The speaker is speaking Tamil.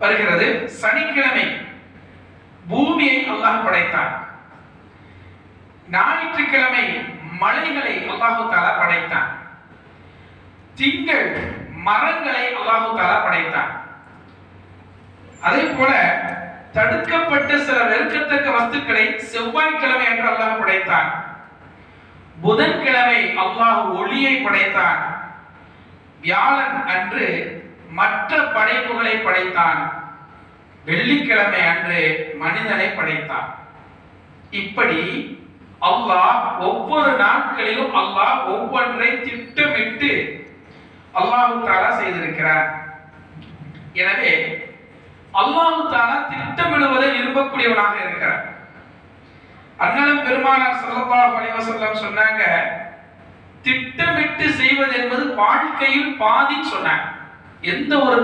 வருகிறது. சனிக்கிழமை பூமியை அல்லாஹ் படைத்தான். ஞாயிற்றுக்கிழமை மலைகளை அல்லாஹு தஆலா படைத்தான். திங்கள் மரங்களை அல்லாஹு தஆலா படைத்தான். அதே போல தடுக்கப்பட்ட சில வெறுக்கத்தக்க வஸ்துக்களை செவ்வாய்க்கிழமை அன்று அல்லாஹ் படைத்தான். புதன்கிழமை அல்லாஹ் ஒளியை படைத்தான். வியாழன் அன்று மற்ற படைப்புகளை படைத்தான். வெள்ளிக்கிழமை அன்று மனிதனை படைத்தான். இப்படி அல்லாஹ் ஒவ்வொரு நாட்களிலும் அல்லாஹ் ஒவ்வொன்றை திட்டமிட்டு அல்லாஹு தஆலா செய்திருக்கிறார். எனவே அல்லாஹு தஆலா திட்டமிடுவதை விரும்பக்கூடியவனாக இருக்கிறார். அண்ணலம் பெருமானார் ஸல்லல்லாஹு அலைஹி வஸல்லம் சொன்னாங்க, திட்டமிட்டு செய்வது என்பது வாழ்க்கையில் பாதி சொன்னாங்க. எந்த ஒரு